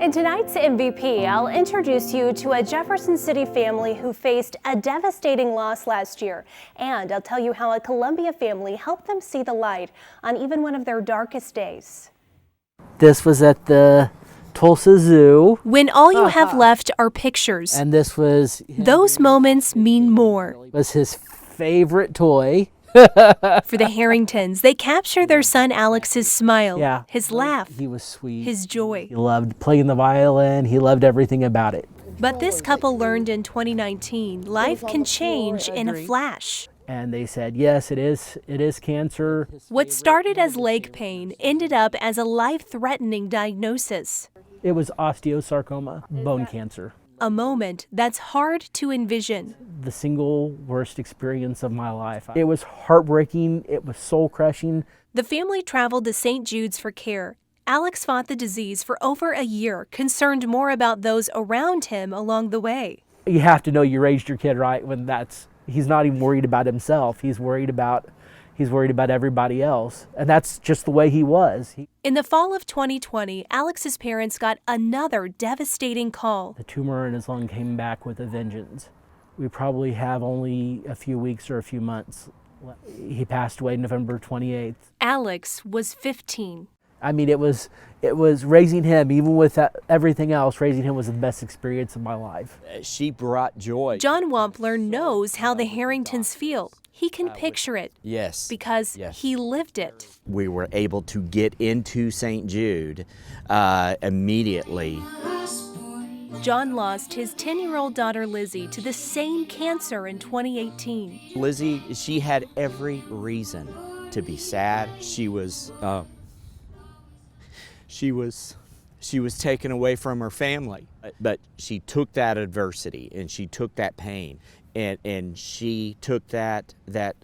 In tonight's MVP, I'll introduce you to a Jefferson City family who faced a devastating loss last year. And I'll tell you how a Columbia family helped them see the light on even one of their darkest days. This was at the Tulsa Zoo. When all you have left are pictures. And this was... Those moments mean more. It was his favorite toy. For the Harringtons, they capture their son Alex's smile, his laugh, he was sweet, his joy. He loved playing the violin. He loved everything about it. But this couple learned in 2019, life can change in a flash. And they said, yes, it is cancer. What started as leg pain ended up as a life-threatening diagnosis. It was osteosarcoma, bone cancer. A moment that's hard to envision. The single worst experience of my life. It was heartbreaking. It was soul-crushing. The family traveled to St. Jude's for care. Alex fought the disease for over a year, concerned more about those around him along the way. You have to know you raised your kid right when he's not even worried about himself. He's worried about everybody else. And that's just the way he was. In the fall of 2020, Alex's parents got another devastating call. The tumor in his lung came back with a vengeance. We probably have only a few weeks or a few months. He passed away November 28th. Alex was 15. I mean, it was raising him, even with everything else, raising him was the best experience of my life. She brought joy. John Wampler knows how the Harringtons feel. He can picture it. Yes. Because he lived it. We were able to get into St. Jude immediately. John lost his 10-year-old daughter Lizzie to the same cancer in 2018. Lizzie, she had every reason to be sad. She was taken away from her family, but she took that adversity and she took that pain and she took that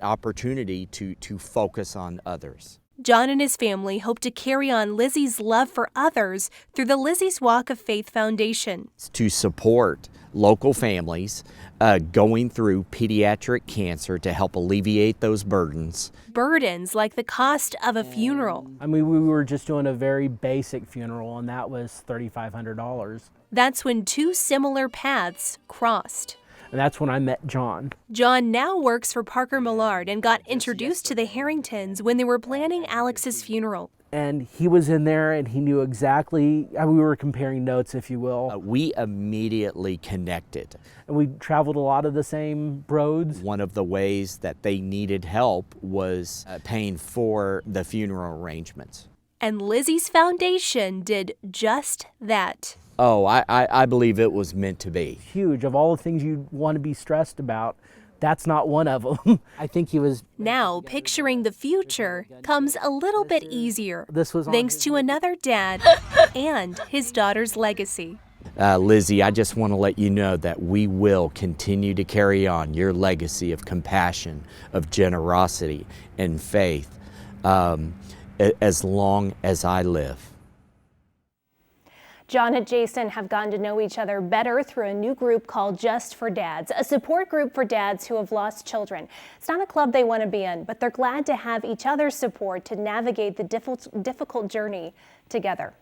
opportunity to focus on others. John and his family hope to carry on Lizzie's love for others through the Lizzie's Walk of Faith Foundation. To support local families going through pediatric cancer to help alleviate those burdens. Burdens like the cost of a funeral. I mean, we were just doing a very basic funeral, and that was $3,500. That's when two similar paths crossed. And that's when I met John. John now works for Parker Millard and got introduced to the Harringtons when they were planning Alex's funeral. And he was in there and he knew exactly, we were comparing notes, if you will. We immediately connected. And we traveled a lot of the same roads. One of the ways that they needed help was paying for the funeral arrangements. And Lizzie's foundation did just that. Oh, I believe it was meant to be. Huge. Of all the things you want to be stressed about, that's not one of them. I think he was... Now, picturing the future comes a little bit easier, thanks to another dad and his daughter's legacy. Lizzie, I just want to let you know that we will continue to carry on your legacy of compassion, of generosity, and faith as long as I live. John and Jason have gotten to know each other better through a new group called Just for Dads, a support group for dads who have lost children. It's not a club they want to be in, but they're glad to have each other's support to navigate the difficult journey together.